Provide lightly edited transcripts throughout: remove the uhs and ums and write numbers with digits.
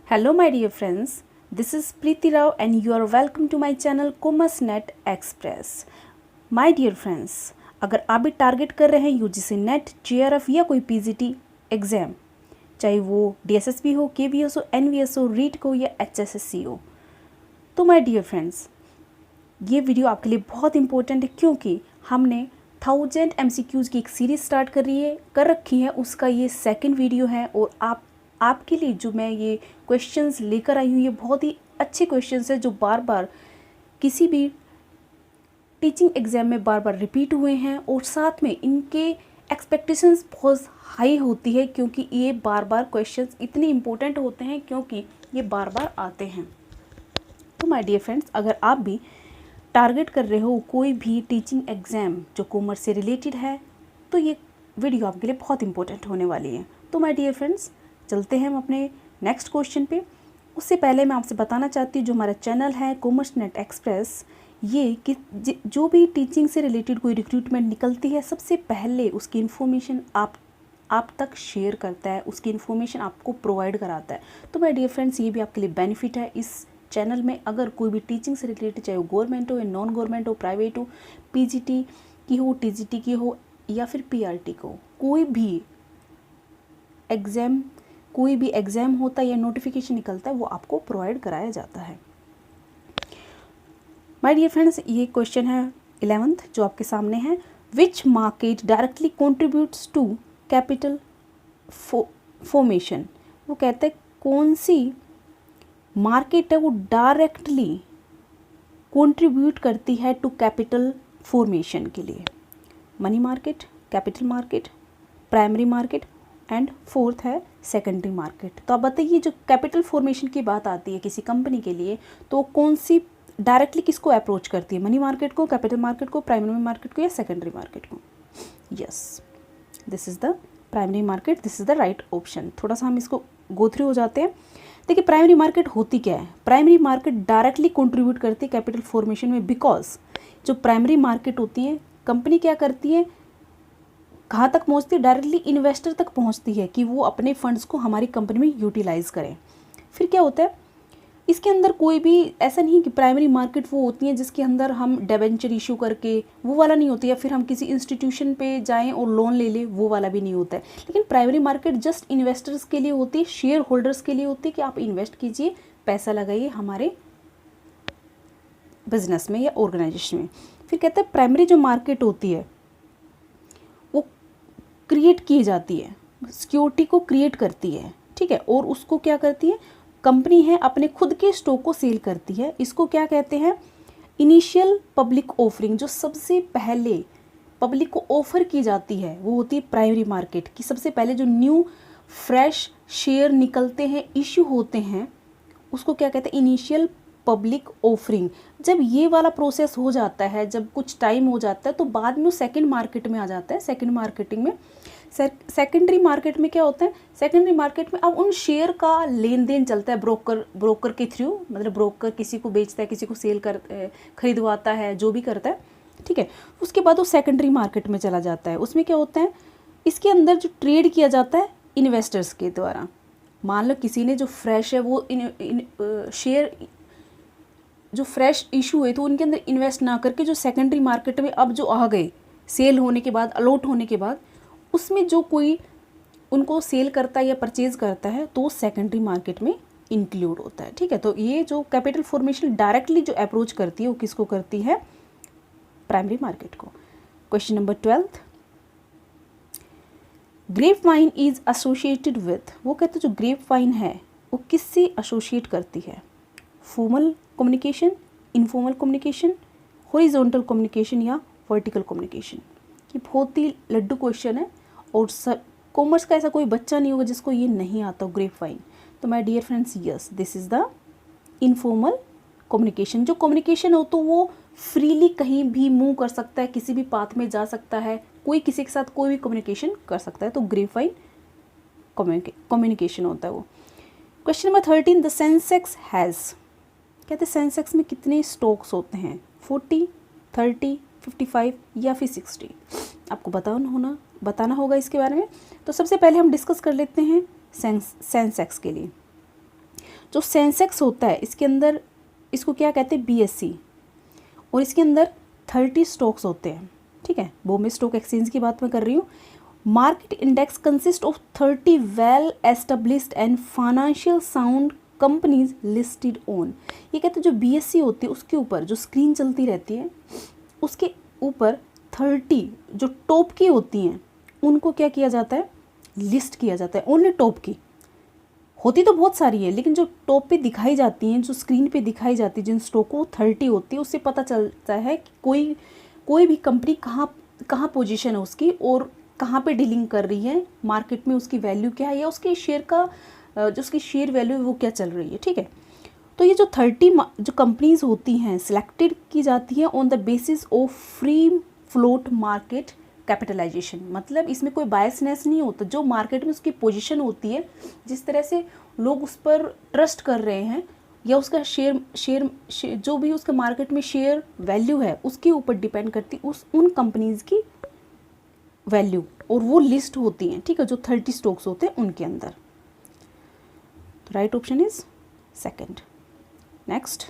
Hello my dear friends, this is Preeti Rao and you are welcome to my channel CommerceNet Express. My dear friends, अगर आप भी target कर रहे हैं UGC net, JRF या कोई पीजीटी एग्ज़ाम, चाहे वो डीएसएसबी हो, केवीएस हो, एनवीएस हो, रीट हो या एचएसएससी हो, तो माय डियर फ्रेंड्स ये वीडियो आपके लिए बहुत इंपॉर्टेंट है क्योंकि हमने 1000 MCQs की एक सीरीज़ स्टार्ट कर रखी है। उसका ये सेकंड वीडियो है और आपके लिए जो मैं ये क्वेश्चंस लेकर आई हूँ ये बहुत ही अच्छे क्वेश्चंस हैं जो बार बार किसी भी टीचिंग एग्ज़ाम में बार बार रिपीट हुए हैं और साथ में इनके एक्सपेक्टेशंस बहुत हाई होती है क्योंकि ये बार बार क्वेश्चंस इतने इम्पोर्टेंट होते हैं क्योंकि ये बार बार आते हैं। तो माय डियर फ्रेंड्स, अगर आप भी टारगेट कर रहे हो कोई भी टीचिंग एग्ज़ाम जो कॉमर्स से रिलेटेड है तो ये वीडियो आपके लिए बहुत इंपॉर्टेंट होने वाली है। तो माय डियर फ्रेंड्स, चलते हैं हम अपने नेक्स्ट क्वेश्चन पे। उससे पहले मैं आपसे बताना चाहती हूँ जो हमारा चैनल है कॉमर्सनेट एक्सप्रेस, ये कि जो भी टीचिंग से रिलेटेड कोई रिक्रूटमेंट निकलती है सबसे पहले उसकी इन्फॉर्मेशन आप तक शेयर करता है, उसकी इन्फॉर्मेशन आपको प्रोवाइड कराता है। तो माय डियर फ्रेंड्स, ये भी आपके लिए बेनिफिट है। इस चैनल में अगर कोई भी टीचिंग से रिलेटेड, चाहे वो गवर्नमेंट हो या नॉन गवर्नमेंट हो, प्राइवेट हो, पीजीटी की हो, टीजीटी की हो या फिर पीआरटी को, कोई भी एग्ज़ाम होता है या नोटिफिकेशन निकलता है वो आपको प्रोवाइड कराया जाता है। माय डियर फ्रेंड्स, ये क्वेश्चन है 11th जो आपके सामने है। Which market directly contributes to capital formation. वो कहते हैं कौन सी मार्केट है वो डायरेक्टली कंट्रीब्यूट करती है टू कैपिटल फॉर्मेशन के लिए। Money market, capital market, primary market and fourth है सेकेंडरी मार्केट। तो आप बताइए जो कैपिटल फॉर्मेशन की बात आती है किसी कंपनी के लिए तो कौन सी डायरेक्टली किसको अप्रोच करती है, मनी मार्केट को, कैपिटल मार्केट को, प्राइमरी मार्केट को या सेकेंडरी मार्केट को। Yes, this is the primary market, this is the right option. थोड़ा सा हम इसको गो थ्रू हो जाते हैं। देखिए प्राइमरी मार्केट होती क्या है। प्राइमरी मार्केट डायरेक्टली कंट्रीब्यूट करती है कैपिटल फॉर्मेशन में बिकॉज जो प्राइमरी मार्केट होती है कंपनी क्या करती है, कहाँ तक पहुँचती है, डायरेक्टली इन्वेस्टर तक पहुँचती है कि वो अपने फंड्स को हमारी कंपनी में यूटिलाइज़ करें। फिर क्या होता है, इसके अंदर कोई भी ऐसा नहीं कि प्राइमरी मार्केट वो होती है जिसके अंदर हम डिबेंचर इशू करके, वो वाला नहीं होता, या फिर हम किसी इंस्टीट्यूशन पे जाएं और लोन ले लें, वो वाला भी नहीं होता है। लेकिन प्राइमरी मार्केट जस्ट इन्वेस्टर्स के लिए होती है, शेयर होल्डर्स के लिए होती है कि आप इन्वेस्ट कीजिए, पैसा लगाइए हमारे बिजनेस में या ऑर्गेनाइजेशन में। फिर कहते हैं प्राइमरी जो मार्केट होती है वो क्रिएट की जाती है, सिक्योरिटी को क्रिएट करती है, ठीक है, और उसको क्या करती है, कंपनी है अपने खुद के स्टॉक को सेल करती है। इसको क्या कहते हैं, इनिशियल पब्लिक ऑफरिंग। जो सबसे पहले पब्लिक को ऑफर की जाती है वो होती है प्राइमरी मार्केट की। सबसे पहले जो न्यू फ्रेश शेयर निकलते हैं, इश्यू होते हैं, उसको क्या कहते हैं, इनिशियल पब्लिक ऑफरिंग। जब ये वाला प्रोसेस हो जाता है, जब कुछ टाइम हो जाता है तो बाद में वो सेकेंड मार्केट में आ जाता है। सेकेंड मार्केटिंग में सेकेंडरी मार्केट में क्या होता है, सेकेंडरी मार्केट में अब उन शेयर का लेन देन चलता है ब्रोकर के थ्रू, मतलब ब्रोकर किसी को बेचता है, किसी को सेल कर खरीदवाता है, जो भी करता है, ठीक है। उसके बाद वो सेकेंडरी मार्केट में चला जाता है। उसमें क्या होता है, इसके अंदर जो ट्रेड किया जाता है इन्वेस्टर्स के द्वारा। मान लो किसी ने जो फ्रेश है वो शेयर जो फ्रेश इशू हुए तो उनके अंदर इन्वेस्ट ना करके जो सेकेंडरी मार्केट में अब जो आ गए, सेल होने के बाद, अलॉट होने के बाद, उसमें जो कोई उनको सेल करता है या परचेज करता है तो सेकेंडरी मार्केट में इंक्लूड होता है, ठीक है। तो ये जो कैपिटल फॉर्मेशन डायरेक्टली जो अप्रोच करती है वो किसको करती है, प्राइमरी मार्केट को। Question number 12, grapevine is associated with. वो कहते हैं जो ग्रेप वाइन है वो किससे एसोसिएट करती है, formal communication, informal communication, horizontal communication या वर्टिकल कम्युनिकेशन। ये बहुत ही लड्डू क्वेश्चन है और कॉमर्स का ऐसा कोई बच्चा नहीं होगा जिसको ये नहीं आता हो ग्रेप वाइन। तो my dear friends, yes, this is the informal communication. जो कम्युनिकेशन हो तो वो फ्रीली कहीं भी मूव कर सकता है, किसी भी पाथ में जा सकता है, कोई किसी के साथ कोई भी कम्युनिकेशन कर सकता है, तो ग्रेप वाइन कम्युनिकेशन होता है वो। Question number 13, the Sensex has. कहते हैं सेंसेक्स में कितने स्टॉक्स होते हैं, 40, 30, 55 या फिर 60। आपको बताना होगा इसके बारे में। तो सबसे पहले हम डिस्कस कर लेते हैं सेंसेक्स के लिए। जो सेंसेक्स होता है इसके अंदर, इसको क्या कहते हैं, BSE, और इसके अंदर 30 स्टॉक्स होते हैं, ठीक है। बॉम्बे स्टॉक एक्सचेंज की बात मैं कर रही हूँ। Market index consist of 30 well established and financial sound companies listed on. ये कहते हैं जो BSE होती है उसके ऊपर जो स्क्रीन चलती रहती है उसके ऊपर 30 जो टॉप की होती हैं उनको क्या किया जाता है, लिस्ट किया जाता है। ओनली टॉप की होती तो बहुत सारी है, लेकिन जो टॉप पे दिखाई जाती हैं, जो स्क्रीन पे दिखाई जाती है, जिन स्टॉक को 30 होती है, उससे पता चलता है कि कोई भी कंपनी कहाँ पोजीशन है उसकी और कहाँ पे डीलिंग कर रही है मार्केट में, उसकी वैल्यू क्या है या उसके शेयर का जो उसकी शेयर वैल्यू है वो क्या चल रही है, ठीक है। तो ये जो 30 जो कंपनीज होती हैं सिलेक्टेड की जाती है on the basis of free float market capitalisation. मतलब इसमें कोई बायसनेस नहीं होता, जो मार्केट में उसकी पोजीशन होती है, जिस तरह से लोग उस पर ट्रस्ट कर रहे हैं या उसका शेयर जो भी उसका मार्केट में शेयर वैल्यू है उसके ऊपर डिपेंड करती उन कंपनीज की वैल्यू, और वो लिस्ट होती हैं, ठीक है, जो 30 स्टॉक्स होते हैं उनके अंदर। तो right option is second. Next,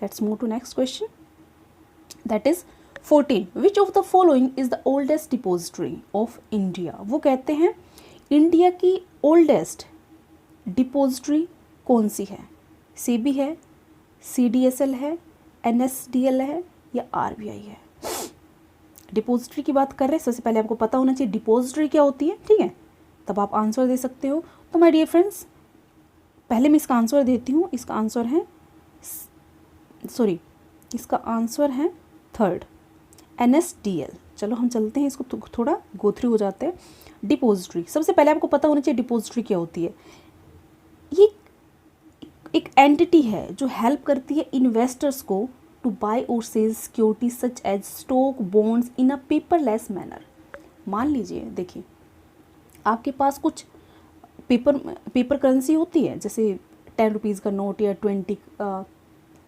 let's move to next question, that is 14. Which of the following is the oldest depository of India. वो कहते हैं इंडिया की ओल्डेस्ट डिपोजिटरी कौन सी है। सेबी है, CDSL है, NSDL है या RBI है। डिपोजिटरी की बात कर रहे हैं, सबसे पहले आपको पता होना चाहिए डिपोजिटरी क्या होती है, ठीक है, तब आप आंसर दे सकते हो। तो माय डियर फ्रेंड्स, पहले मैं इसका आंसर देती हूँ। इसका आंसर है थर्ड, NSDL। चलो हम चलते हैं, इसको थोड़ा गो थ्रू हो जाते हैं। डिपोजिटरी, सबसे पहले आपको पता होना चाहिए डिपोजिटरी क्या होती है। ये एक एंटिटी है जो हेल्प करती है इन्वेस्टर्स को टू बाय और sell security such as stock, bonds in a paperless manner. मान लीजिए, देखिए आपके पास कुछ पेपर करेंसी होती है, जैसे 10 रुपीज़ का नोट या 20,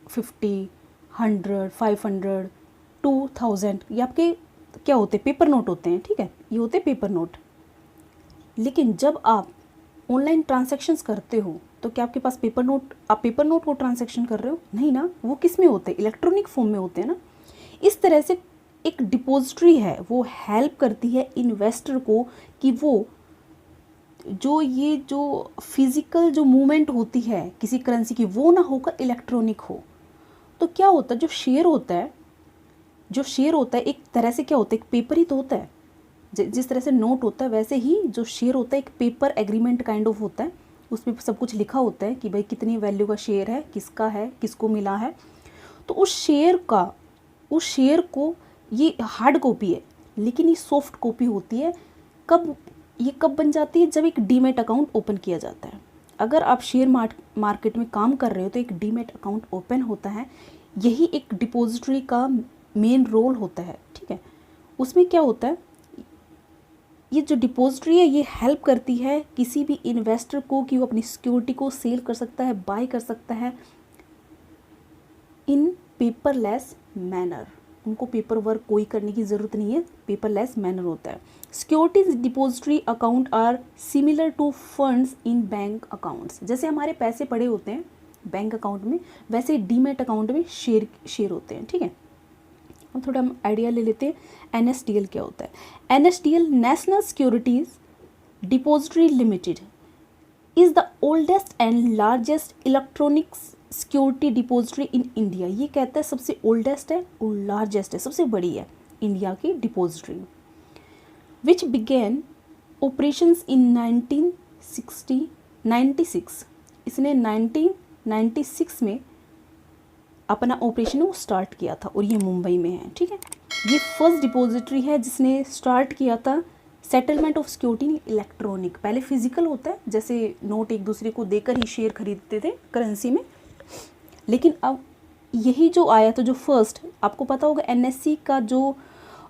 50, 100, 500, 2000, ये आपके क्या होते हैं, पेपर नोट होते हैं, ठीक है, ये होते हैं पेपर नोट। लेकिन जब आप ऑनलाइन ट्रांजैक्शंस करते हो तो क्या आपके पास आप पेपर नोट को ट्रांजैक्शन कर रहे हो? नहीं ना, वो किस में होते हैं, इलेक्ट्रॉनिक फॉर्म में होते हैं ना। इस तरह से एक डिपोजिटरी है वो हेल्प करती है इन्वेस्टर को कि वो जो फिजिकल जो मूवमेंट होती है किसी करेंसी की वो ना होकर इलेक्ट्रॉनिक हो। तो क्या होता है, जो शेयर होता है एक तरह से क्या होता है, एक पेपर ही तो होता है। जिस तरह से नोट होता है वैसे ही जो शेयर होता है एक पेपर एग्रीमेंट काइंड ऑफ होता है, उसमें सब कुछ लिखा होता है कि भाई कितनी वैल्यू का शेयर है, किसका है, किसको मिला है। तो उस शेयर को ये हार्ड कॉपी है, लेकिन ये सॉफ्ट कॉपी होती है। कब बन जाती है, जब एक डीमैट अकाउंट ओपन किया जाता है। अगर आप शेयर मार्केट में काम कर रहे हो तो एक डीमैट अकाउंट ओपन होता है, यही एक डिपोजिटरी का मेन रोल होता है, ठीक है। उसमें क्या होता है, ये जो डिपोजिटरी है ये हेल्प करती है किसी भी इन्वेस्टर को कि वो अपनी सिक्योरिटी को सेल कर सकता है, बाय कर सकता है इन पेपरलेस मैनर। उनको पेपर वर्क कोई करने की ज़रूरत नहीं है, पेपरलेस मैनर होता है। Securities depository account are similar to funds in bank accounts. जैसे हमारे पैसे पड़े होते हैं बैंक अकाउंट में, वैसे डीमैट अकाउंट में शेयर होते हैं, ठीक है। हम थोड़ा आइडिया ले लेते हैं NSDL क्या होता है। NSDL national securities depository limited is the oldest and largest electronic security depository in India. ये कहता है सबसे ओल्डेस्ट है और लार्जेस्ट है, सबसे बड़ी है इंडिया की depository. Which begin operations in 1996। इसने 1996 में अपना ऑपरेशन वो स्टार्ट किया था और ये मुंबई में है, ठीक है। ये फर्स्ट डिपोजिटरी है जिसने स्टार्ट किया था settlement of security in electronic. पहले फिजिकल होता है, जैसे नोट एक दूसरे को देकर ही शेयर खरीदते थे करेंसी में, लेकिन अब यही जो आया था, जो फर्स्ट, आपको पता होगा NSE का जो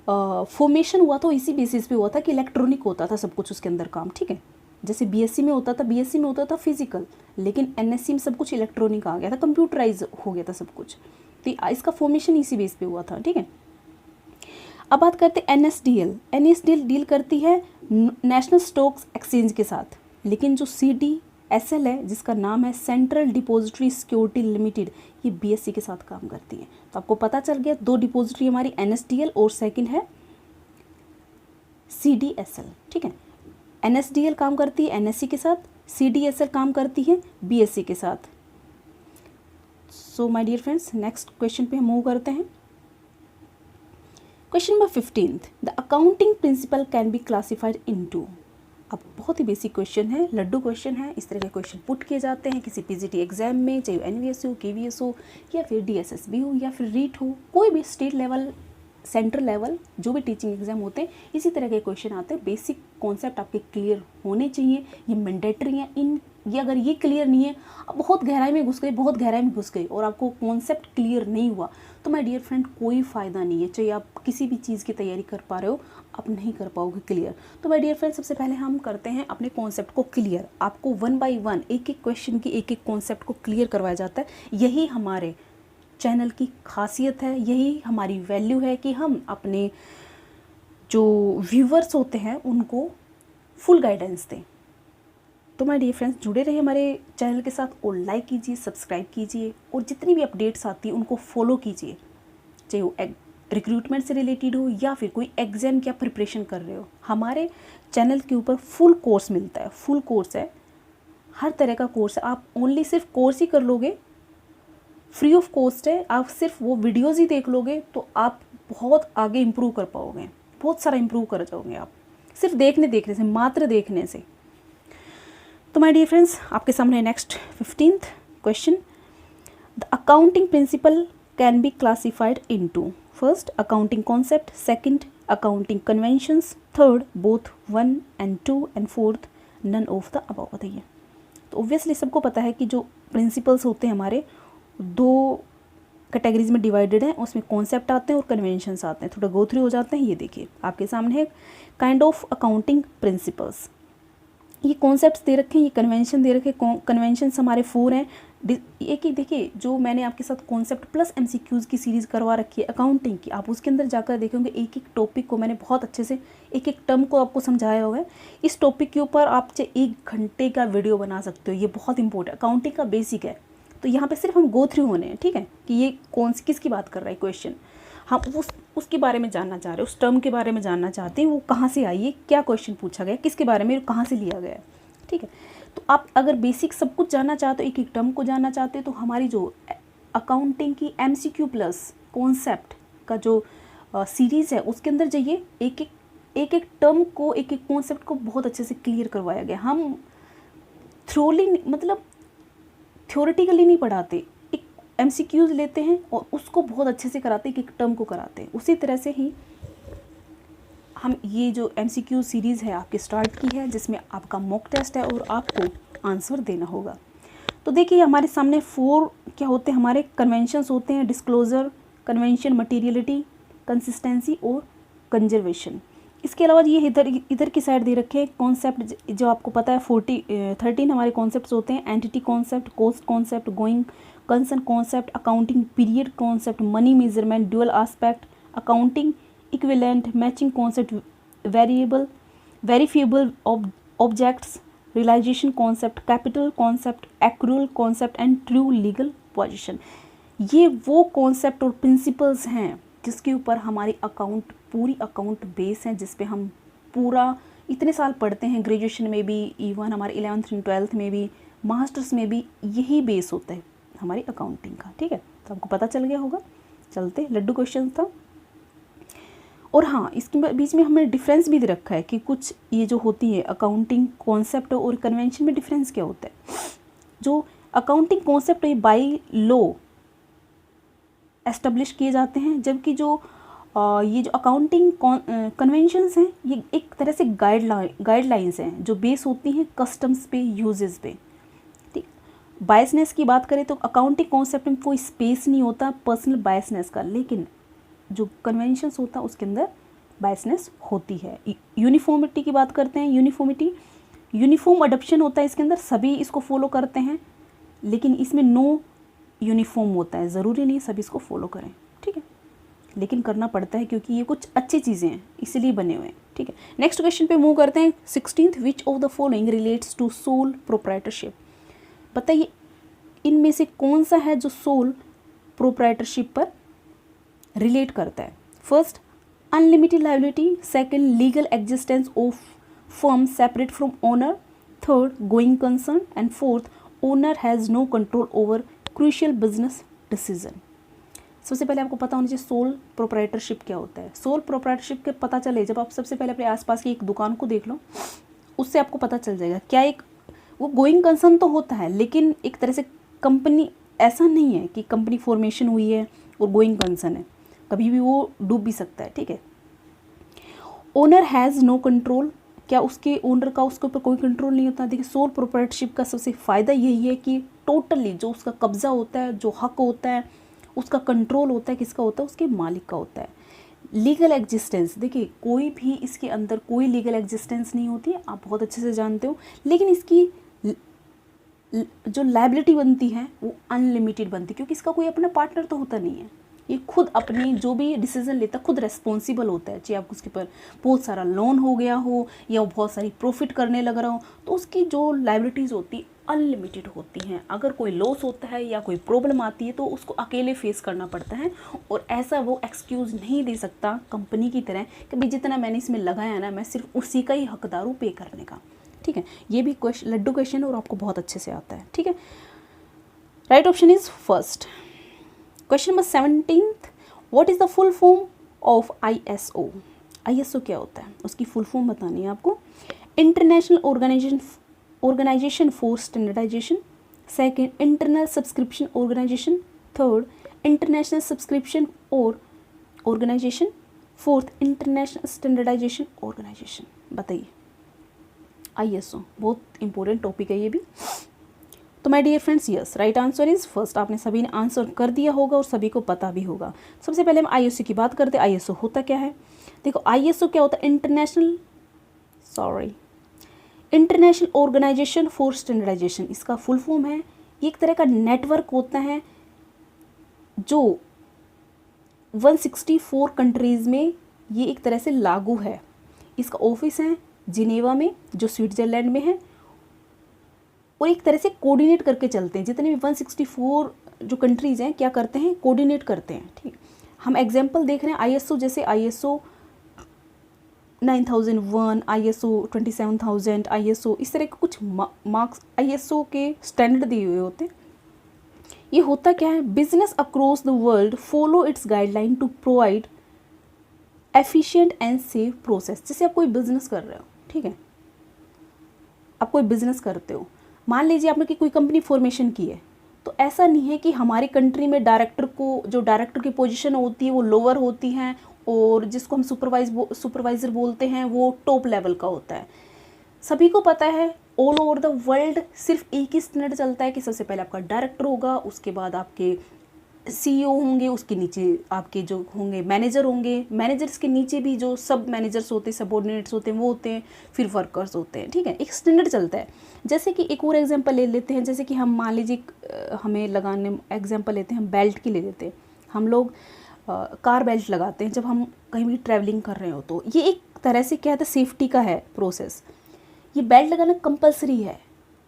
फॉर्मेशन हुआ था इसी बेसिस पे हुआ था कि इलेक्ट्रॉनिक होता था सब कुछ उसके अंदर काम, ठीक है। जैसे BSE में होता था फिजिकल, लेकिन NSE में सब कुछ इलेक्ट्रॉनिक आ गया था, कंप्यूटराइज हो गया था सब कुछ। तो इसका फॉर्मेशन इसी बेस पे हुआ था, ठीक है। अब बात करते हैं NSDL डील करती है नेशनल स्टॉक्स एक्सचेंज के साथ, लेकिन जो एसएल है जिसका नाम है सेंट्रल डिपॉजिटरी सिक्योरिटी लिमिटेड, ये बीएससी के साथ काम करती है। तो आपको पता चल गया, 2 डिपॉजिटरी हमारी एनएसडीएल और सेकंड है सीडीएसएल, ठीक है। एनएसडीएल काम करती है एनएससी के साथ, सीडीएसएल काम करती है बीएससी के साथ। So my dear friends, next question पे हम मूव करते हैं। Question number 15, the accounting principle can be classified into. अब बहुत ही बेसिक क्वेश्चन है, लड्डू क्वेश्चन है। इस तरह के क्वेश्चन पुट किए जाते हैं किसी पीजीटी एग्जाम में, चाहे एनवीएस हो, केवीएस हो, या फिर डीएसएसबी हो, या फिर रीट हो, कोई भी स्टेट लेवल, सेंट्रल लेवल, जो भी टीचिंग एग्जाम होते हैं, इसी तरह के क्वेश्चन आते हैं। बेसिक कॉन्सेप्ट आपके क्लियर होने चाहिए, ये मैंडेटरी है। ये अगर ये क्लियर नहीं है, अब बहुत गहराई में घुस गए और आपको कॉन्सेप्ट क्लियर नहीं हुआ, तो माय डियर फ्रेंड कोई फ़ायदा नहीं है। चाहे आप किसी भी चीज़ की तैयारी कर पा रहे हो, आप नहीं कर पाओगे क्लियर। तो माय डियर फ्रेंड, सबसे पहले हम करते हैं अपने कॉन्सेप्ट को क्लियर। आपको 1 बाय 1 एक एक क्वेश्चन की एक एक कॉन्सेप्ट को क्लियर करवाया जाता है। यही हमारे चैनल की खासियत है, यही हमारी वैल्यू है कि हम अपने जो व्यूवर्स होते हैं उनको फुल गाइडेंस दें। तो माय डियर फ्रेंड्स, जुड़े रहिए हमारे चैनल के साथ और लाइक कीजिए, सब्सक्राइब कीजिए, और जितनी भी अपडेट्स आती है उनको फॉलो कीजिए, चाहे वो रिक्रूटमेंट से रिलेटेड हो या फिर कोई एग्ज़ाम की आप प्रिपरेशन कर रहे हो। हमारे चैनल के ऊपर फुल कोर्स मिलता है, फुल कोर्स है, हर तरह का कोर्स है। आप ओनली सिर्फ कोर्स ही कर लोगे, फ्री ऑफ कॉस्ट है। आप सिर्फ वो वीडियोज़ ही देख लोगे तो आप बहुत आगे इम्प्रूव कर पाओगे, बहुत सारा इम्प्रूव कर जाओगे आप सिर्फ देखने से, मात्र देखने से। तो माय डियर फ्रेंड्स, आपके सामने next 15th question, the accounting principle can be classified into. First, accounting concept, second, accounting conventions, third, both 1 and 2 and fourth, none of the above बताइए। तो ऑब्वियसली सबको पता है कि जो प्रिंसिपल्स होते हैं हमारे 2 कैटेगरीज में डिवाइडेड हैं, उसमें कॉन्सेप्ट आते हैं और कन्वेंशंस आते हैं। थोड़ा गो थ्रू हो जाते हैं। ये देखिए आपके सामने है काइंड ऑफ अकाउंटिंग प्रिंसिपल्स, ये कॉन्सेप्ट्स दे रखे हैं, ये कन्वेंशन दे रखे हैं। कन्वेंशंस हमारे 4 हैं। एक ही देखिए, जो मैंने आपके साथ कॉन्सेप्ट प्लस एमसीक्यूज़ की सीरीज़ करवा रखी है अकाउंटिंग की, आप उसके अंदर जाकर देखेंगे एक एक टॉपिक को मैंने बहुत अच्छे से, एक एक टर्म को आपको समझाया हुआ है। इस टॉपिक के ऊपर आप चाहे 1 घंटे का वीडियो बना सकते हो। ये बहुत इंपॉर्टेंट, अकाउंटिंग का बेसिक है। तो यहाँ पे सिर्फ हम गो थ्रू होने हैं, ठीक है, कि ये किसकी बात कर रहा है क्वेश्चन, हम उसके बारे में जानना चाह रहे हैं, उस टर्म के बारे में जानना चाहते हैं, वो कहाँ से आई है, क्या क्वेश्चन पूछा गया, किसके बारे में, कहाँ से लिया गया है, ठीक है। तो आप अगर बेसिक सब कुछ जानना चाहते हो, एक एक टर्म को जानना चाहते हो, तो हमारी जो अकाउंटिंग की एमसीक्यू प्लस कॉन्सेप्ट का जो सीरीज़ है उसके अंदर जाइए। एक एक टर्म को, एक एक कॉन्सेप्ट को बहुत अच्छे से क्लियर करवाया गया। हम थ्योरेटिकली नहीं पढ़ाते, एक एमसीक्यूज़ लेते हैं और उसको बहुत अच्छे से कराते हैं, एक टर्म को कराते हैं। उसी तरह से ही हम ये जो एमसीक्यू सीरीज़ है आपकी स्टार्ट की है, जिसमें आपका मॉक टेस्ट है और आपको आंसर देना होगा। तो देखिए हमारे सामने 4 क्या होते हैं, हमारे कन्वेंशंस होते हैं, डिस्क्लोजर, कन्वेंशन, मटीरियलिटी, कंसिस्टेंसी और कंजर्वेशन। इसके अलावा ये इधर की साइड दे रखे हैं कॉन्सेप्ट, जो आपको पता है 13 हमारे कॉन्सेप्ट्स होते हैं। Entity concept, cost concept, going concern concept, accounting period concept, money measurement, dual aspect, accounting equivalent, matching concept, verifiable objects, realisation concept, capital concept, accrual concept and true legal position. ये वो concept और principles हैं जिसके ऊपर हमारी पूरी account base है, जिस पे हम पूरा इतने साल पढ़ते हैं, ग्रेजुएशन में भी, इवन हमारे 11th and 12th में भी, मास्टर्स में भी यही बेस होता है हमारी अकाउंटिंग का, ठीक है। तो आपको पता चल गया होगा। चलते, लड्डू क्वेश्चन था। और हाँ, इसके बीच में हमें डिफरेंस भी दे रखा है कि कुछ ये जो होती है अकाउंटिंग कॉन्सेप्ट और कन्वेंशन में डिफरेंस क्या होता है। जो अकाउंटिंग कॉन्सेप्ट है बाय लॉ एस्टेब्लिश किए जाते हैं, जबकि जो ये जो अकाउंटिंग कन्वेंशंस हैं ये एक तरह से गाइडलाइंस हैं जो बेस होती हैं कस्टम्स पे, यूजेस पे, ठीक। बायसनेस की बात करें तो अकाउंटिंग कॉन्सेप्ट में कोई स्पेस नहीं होता पर्सनल बायसनेस का, लेकिन जो कन्वेंशंस होता है उसके अंदर बायसनेस होती है। यूनिफॉर्मिटी की बात करते हैं, यूनिफॉर्म अडॉप्शन होता है इसके अंदर, सभी इसको फॉलो करते हैं, लेकिन इसमें नो यूनिफॉर्म होता है, ज़रूरी नहीं सभी इसको फॉलो करें, ठीक है, लेकिन करना पड़ता है क्योंकि ये कुछ अच्छी चीज़ें हैं इसलिए बने हुए हैं, ठीक है, नेक्स्ट क्वेश्चन पे मूव करते हैं। 16th, which of the following relates to sole proprietorship. बताइए इनमें से कौन सा है जो सोल प्रोप्राइटरशिप पर रिलेट करता है। First, unlimited liability. Second, legal existence of firm separate from owner. Third, going concern. And fourth, owner has no control over crucial business decision. सबसे पहले आपको पता होना चाहिए सोल प्रोप्राइटरशिप क्या होता है। सोल प्रोप्राइटरशिप के पता चले जब आप सबसे पहले अपने आसपास की एक दुकान को देख लो, उससे आपको पता चल जाएगा क्या एक वो गोइंग कंसर्न तो होता है, लेकिन एक तरह से कंपनी ऐसा नहीं है कि कंपनी फॉर्मेशन हुई है और गोइंग कंसर्न है, कभी भी वो डूब भी सकता है। ठीक है, ओनर हैज़ नो कंट्रोल, क्या उसके ओनर का उसके ऊपर कोई कंट्रोल नहीं होता। देखिए सोल प्रोप्राइटरशिप का सबसे फ़ायदा यही है कि टोटली जो उसका कब्जा होता है, जो हक होता है, उसका कंट्रोल होता है, किसका होता है, उसके मालिक का होता है। लीगल एग्जिस्टेंस, देखिए कोई भी इसके अंदर कोई लीगल एग्जिस्टेंस नहीं होती है, आप बहुत अच्छे से जानते हो, लेकिन इसकी जो लायबिलिटी बनती है वो अनलिमिटेड बनती है, क्योंकि इसका कोई अपना पार्टनर तो होता नहीं है, ये खुद अपनी जो भी डिसीजन लेता खुद रेस्पॉन्सिबल होता है। चाहे आप उसके पर बहुत सारा लोन हो गया हो या वो बहुत सारी प्रॉफिट करने लग रहा हो, तो उसकी जो लायबिलिटीज़ होती अनलिमिटेड होती हैं। अगर कोई लॉस होता है या कोई प्रॉब्लम आती है तो उसको अकेले फेस करना पड़ता है, और ऐसा वो एक्सक्यूज़ नहीं दे सकता कंपनी की तरह कि भाई जितना मैंने इसमें लगाया ना मैं सिर्फ उसी का ही हकदार हूँ पे करने का। ठीक है, ये भी क्वेश्चन लड्डू क्वेश्चन और आपको बहुत अच्छे से आता है। ठीक है, right option is first. Question number 17th, what is the full form of ISO। ISO क्या होता है, उसकी फुल फॉर्म बतानी है आपको। International organisation for standardisation. Second, internal subscription organisation. Third, international subscription और organisation. Fourth, international standardisation organisation. बताइए ISO बहुत इंपॉर्टेंट टॉपिक है ये भी। तो my dear friends, yes right answer is first. आपने सभी ने आंसर कर दिया होगा और सभी को पता भी होगा। सबसे पहले हम ISO की बात करते हैं। ISO होता क्या है, देखो ISO क्या होता है, इंटरनेशनल ऑर्गेनाइजेशन फॉर स्टैंडर्डाइजेशन, इसका फुल फॉर्म है। ये एक तरह का नेटवर्क होता है जो 164 कंट्रीज़ में ये एक तरह से लागू है। इसका ऑफिस है जिनेवा में जो स्विट्ज़रलैंड में है, और एक तरह से कोऑर्डिनेट करके चलते हैं। जितने भी 164 जो कंट्रीज़ हैं क्या करते हैं, कोऑर्डिनेट करते हैं। ठीक, हम एग्जांपल देख रहे हैं ISO, जैसे ISO 9001, ISO 27000, ISO इस तरह के कुछ मार्क्स ISO के स्टैंडर्ड दिए हुए होते हैं। ये होता क्या है, business across the world follow its guideline to provide efficient and safe process. जैसे आप कोई बिजनेस कर रहे हो, ठीक है, आप कोई बिजनेस करते हो, मान लीजिए आपने कोई कंपनी फॉर्मेशन की है, तो ऐसा नहीं है कि हमारी कंट्री में डायरेक्टर की पोजीशन होती है वो लोअर होती हैं, और जिसको हम सुपरवाइज़र बोलते हैं वो टॉप लेवल का होता है। सभी को पता है ऑल ओवर द वर्ल्ड सिर्फ एक ही स्टैंडर्ड चलता है कि सबसे पहले आपका डायरेक्टर होगा, उसके बाद आपके CEO होंगे, उसके नीचे आपके जो होंगे मैनेजर होंगे, मैनेजर्स के नीचे भी जो सब मैनेजर्स होते हैं, सबऑर्डिनेट्स होते हैं वो होते हैं, फिर वर्कर्स होते हैं। ठीक है, एक स्टैंडर्ड चलता है। जैसे कि एक और एग्जांपल ले लेते हैं, जैसे कि हम मान लीजिए हमें लगाने एग्जांपल लेते हैं, हम बेल्ट की ले लेते हैं। हम लोग कार बेल्ट लगाते हैं जब हम कहीं भी ट्रैवलिंग कर रहे हो, तो ये एक तरह से क्या है, सेफ्टी का है प्रोसेस। ये बेल्ट लगाना कंपलसरी है।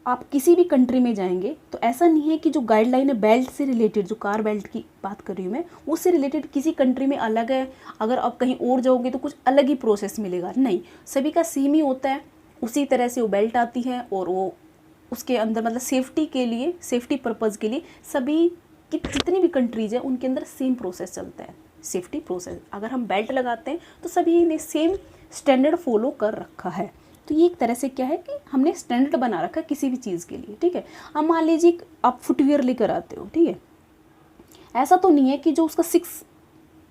आप किसी भी कंट्री में जाएंगे तो ऐसा नहीं है कि जो गाइडलाइन है बेल्ट से रिलेटेड, जो कार बेल्ट की बात कर रही हूँ मैं, उससे रिलेटेड किसी कंट्री में अलग है, अगर आप कहीं और जाओगे तो कुछ अलग ही प्रोसेस मिलेगा, नहीं, सभी का सेम ही होता है। उसी तरह से वो बेल्ट आती है और वो उसके अंदर मतलब सेफ्टी के लिए, सेफ्टी पर्पज़ के लिए सभी की जितनी भी कंट्रीज़ हैं उनके अंदर सेम प्रोसेस चलता है, सेफ्टी प्रोसेस। अगर हम बेल्ट लगाते हैं तो सभी ने सेम स्टैंडर्ड फॉलो कर रखा है। तो ये एक तरह से क्या है कि हमने स्टैंडर्ड बना रखा है किसी भी चीज़ के लिए। ठीक है, अब मान लीजिए आप फुटवेयर लेकर आते हो, ठीक है, ऐसा तो नहीं है कि जो उसका 6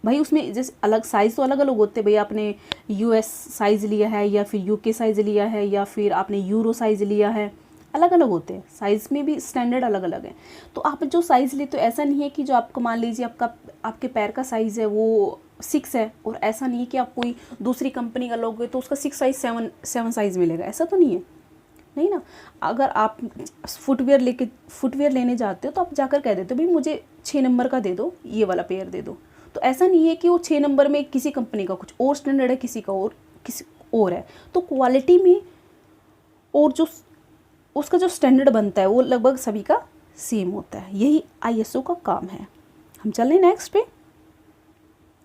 भाई उसमें जैसे अलग साइज़ तो अलग अलग होते हैं। भाई आपने US साइज़ लिया है या फिर UK साइज़ लिया है या फिर आपने यूरो साइज़ लिया है, अलग अलग होते हैं, साइज़ में भी स्टैंडर्ड अलग अलग है। तो आप जो साइज़ ले, तो ऐसा नहीं है कि जो आपको मान लीजिए आपके पैर का साइज़ है वो 6 है, और ऐसा नहीं है कि आप कोई दूसरी कंपनी का लोगे तो उसका 6 साइज़ 7 साइज़ मिलेगा, ऐसा तो नहीं है, नहीं ना। अगर आप फुटवेयर लेने जाते हो तो आप जाकर कह देते हो भाई मुझे 6 नंबर का दे दो, ये वाला पेयर दे दो। तो ऐसा नहीं है कि वो 6 नंबर में किसी कंपनी का कुछ और स्टैंडर्ड है, किसी का और और है, तो क्वालिटी में और जो उसका जो स्टैंडर्ड बनता है वो लगभग सभी का सेम होता है। यही ISO का काम है। हम चल रहे नेक्स्ट पे,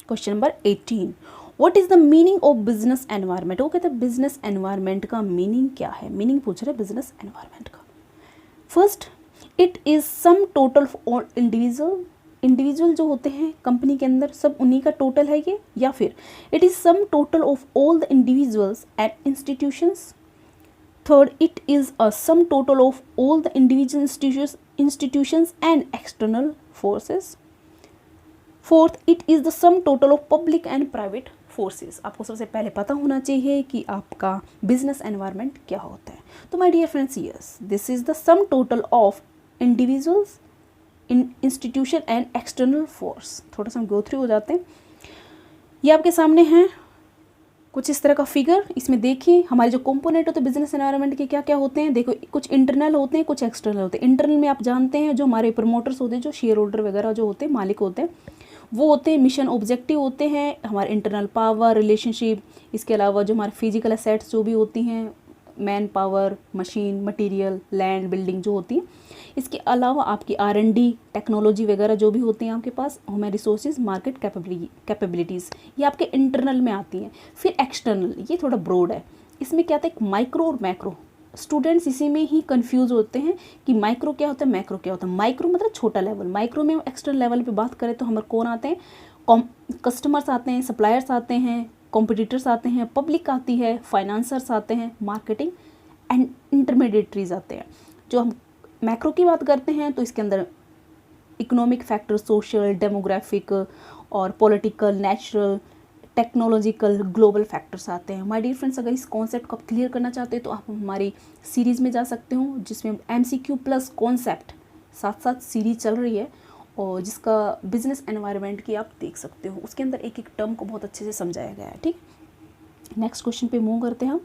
question number 18, what is the meaning of business environment. वो कहते हैं बिजनेस एनवायरनमेंट का मीनिंग क्या है। मीनिंग पूछ रहे बिजनेस एनवायरनमेंट का। First, it is sum total all individual जो होते हैं कंपनी के अंदर सब उन्हीं का टोटल है ये, या फिर it is some total of all the individuals and institutions. Third, it is a some total of all the individual institutions and external forces. Fourth, it is the sum total of public and private forces. आपको सबसे पहले पता होना चाहिए कि आपका business environment क्या होता है। तो my dear friends, yes, this is the sum total of individuals, institution and external force. थोड़ा सा हम गो थ्रू हो जाते हैं। ये आपके सामने हैं कुछ इस तरह का फिगर। इसमें देखिए हमारे जो कंपोनेंट होते हैं बिजनेस एनवायरनमेंट के क्या क्या होते हैं। देखो, कुछ इंटरनल होते हैं, कुछ एक्सटर्नल होते हैं। इंटरनल में आप जानते हैं जो हमारे प्रमोटर्स होते हैं, जो शेयर होल्डर वगैरह जो होते हैं, मालिक होते हैं, वो होते हैं मिशन ऑब्जेक्टिव होते हैं, हमारे इंटरनल पावर, रिलेशनशिप। इसके अलावा जो हमारे फिजिकल एसेट्स जो भी होती हैं, man power, machine, material, land, building जो होती है। इसके अलावा आपकी R&D, टेक्नोलॉजी वगैरह जो भी होती हैं आपके पास, ह्यूमन रिसोर्सेज, मार्केट कैपेबिलिटीज़, ये आपके इंटरनल में आती हैं। फिर एक्सटर्नल, ये थोड़ा ब्रॉड है। इसमें क्या आता है, एक माइक्रो और मैक्रो। स्टूडेंट्स इसी में ही कंफ्यूज होते हैं कि माइक्रो क्या होता है, मैक्रो क्या होता है। माइक्रो मतलब छोटा लेवल, माइक्रो में एक्सटर्नल लेवल पे बात करें तो हमारे कौन आते हैं, कस्टमर्स आते हैं, सप्लायर्स आते हैं, कॉम्पिटिटर्स आते हैं, पब्लिक आती है, फाइनेंसर्स आते हैं, मार्केटिंग एंड इंटरमीडिएटरीज आते हैं। जो हम मैक्रो की बात करते हैं तो इसके अंदर इकोनॉमिक फैक्टर, सोशल, डेमोग्राफिक और political, natural, technological, global factors आते हैं। माय डियर फ्रेंड्स, अगर इस कॉन्सेप्ट को आप क्लियर करना चाहते हैं तो आप हमारी सीरीज़ में जा सकते हो, जिसमें MCQ प्लस कॉन्सेप्ट साथ साथ सीरीज चल रही है, और जिसका बिजनेस एनवायरनमेंट की आप देख सकते हो। उसके अंदर एक एक टर्म को बहुत अच्छे से समझाया गया है। ठीक, नेक्स्ट क्वेश्चन पे मूव करते हैं हम।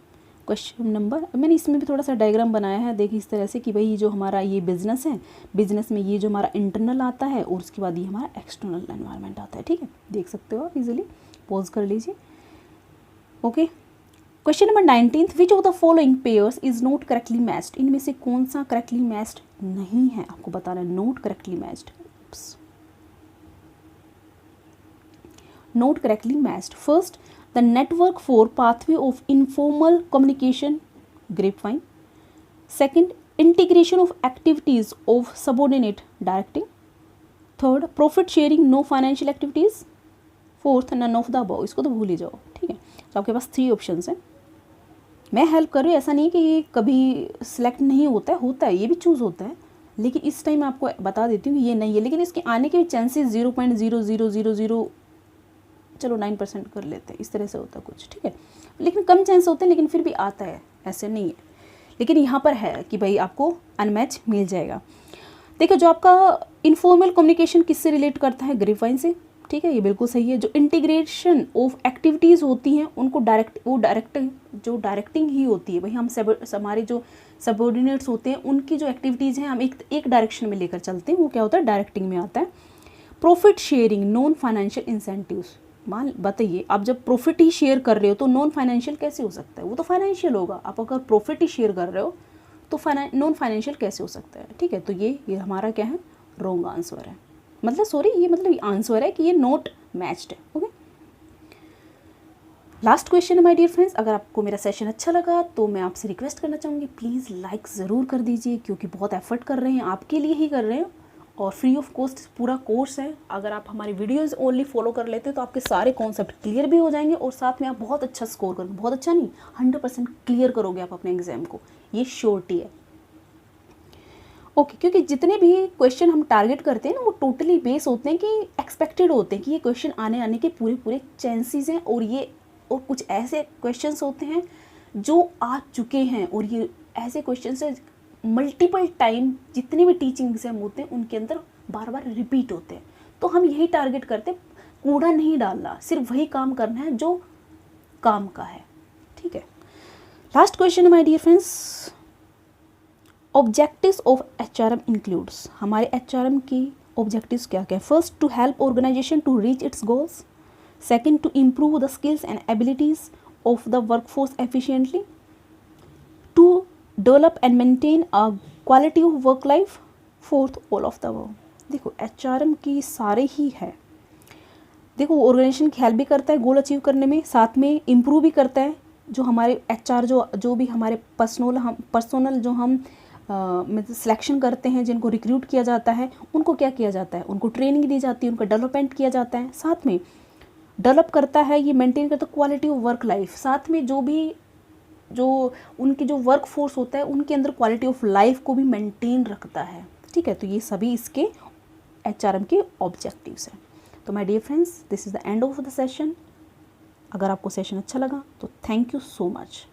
क्वेश्चन नंबर, मैंने इसमें भी थोड़ा सा डायग्राम बनाया है, देखिए इस तरह से कि भाई जो हमारा ये बिजनेस है, बिजनेस में ये जो हमारा इंटरनल आता है और उसके बाद ये हमारा एक्सटर्नल एनवायरनमेंट आता है। ठीक है, देख सकते हो आप इजीली, पॉज कर लीजिए। Okay, question number 19, which of the following pairs is not correctly matched. इनमें से कौन सा करेक्टली मैच्ड नहीं है, आपको बताना है। Not correctly matched, not correctly matched. First, the network for pathway of informal communication, grapevine. Second, integration of activities of subordinate directing. Third, profit sharing, no financial activities. Fourth, none of the above. इसको तो भूल ही जाओ। ठीक है, तो आपके पास 3 options हैं। मैं हेल्प कर रही हूँ, ऐसा नहीं कि ये कभी सिलेक्ट नहीं होता है, होता है, ये भी चूज़ होता है, लेकिन इस टाइम आपको बता देती हूँ ये नहीं है। लेकिन इसके आने के भी चांसेस 0.0000, चलो 9% कर लेते हैं, इस तरह से होता है कुछ। ठीक है, लेकिन कम चांस होते हैं, लेकिन फिर भी आता है, ऐसे नहीं है। लेकिन यहाँ पर है कि भाई आपको अनमैच मिल जाएगा। देखो, जो आपका इनफॉर्मल कम्युनिकेशन किससे रिलेट करता है, ग्रेपवाइन से। ठीक है, ये बिल्कुल सही है। जो इंटीग्रेशन ऑफ एक्टिविटीज़ होती हैं उनको डायरेक्टिंग ही होती है। भाई हम हमारे जो सबऑर्डिनेट्स होते हैं उनकी जो एक्टिविटीज़ हैं हम एक डायरेक्शन में लेकर चलते हैं, वो क्या होता है, डायरेक्टिंग में आता है। Profit sharing, non financial incentives. मान बताइए, आप जब प्रॉफिट ही शेयर कर रहे हो तो नॉन फाइनेंशियल कैसे हो सकता है, वो तो फाइनेंशियल होगा। आप अगर प्रॉफिट ही शेयर कर रहे हो तो नॉन फाइनेंशियल कैसे हो सकता है। ठीक है, तो ये हमारा क्या है, रॉन्ग आंसर है। मतलब सॉरी, ये मतलब आंसर है कि ये नॉट मैच्ड है। ओके, लास्ट क्वेश्चन है माय डियर फ्रेंड्स। अगर आपको मेरा सेशन अच्छा लगा तो मैं आपसे रिक्वेस्ट करना चाहूँगी, प्लीज़ लाइक ज़रूर कर दीजिए, क्योंकि बहुत एफर्ट कर रहे हैं, आपके लिए ही कर रहे हैं, और फ्री ऑफ कॉस्ट पूरा कोर्स है। अगर आप हमारी वीडियोस ओनली फॉलो कर लेते हैं तो आपके सारे कॉन्सेप्ट क्लियर भी हो जाएंगे, और साथ में आप बहुत अच्छा स्कोर करोगे। बहुत अच्छा नहीं, 100% क्लियर करोगे आप अपने एग्जाम को, ये श्योरिटी है। ओके, क्योंकि जितने भी क्वेश्चन हम टारगेट करते हैं ना, वो टोटली बेस होते हैं कि एक्सपेक्टेड होते हैं कि ये क्वेश्चन आने के पूरे चांसेस हैं, और कुछ ऐसे क्वेश्चंस होते हैं जो आ चुके हैं, और ये ऐसे क्वेश्चन है मल्टीपल टाइम जितने भी टीचिंग एग्जाम होते हैं उनके अंदर बार बार रिपीट होते हैं। तो हम यही टारगेट करते हैं, कूड़ा नहीं डालना, सिर्फ वही काम करना है जो काम का है। ठीक है, लास्ट क्वेश्चन है my dear friends, objectives of HRM includes. हमारे HRM की ऑब्जेक्टिव्स क्या क्या है। First, to help organisation to reach its goals. Second, to improve the skills and abilities of the workforce efficiently, to develop and maintain a quality of work life, fourth all of the above। देखो HRM की सारे ही है। देखो organisation की help भी करता है goal achieve करने में, साथ में इम्प्रूव भी करता है। जो हमारे HR जो भी हमारे पर्सनल जो हम मतलब सिलेक्शन करते हैं, जिनको रिक्रूट किया जाता है, उनको क्या किया जाता है, उनको ट्रेनिंग दी जाती है, उनका डेवलपमेंट किया जाता है। साथ में डेवलप करता है, ये मेंटेन करता है क्वालिटी ऑफ वर्क लाइफ। साथ में जो उनकी जो वर्क फोर्स होता है उनके अंदर क्वालिटी ऑफ लाइफ को भी मेंटेन रखता है। ठीक है, तो ये सभी इसके HRM के ऑब्जेक्टिव्स हैं। तो my dear friends, this is the end of the session. अगर आपको सेशन अच्छा लगा तो थैंक यू सो मच।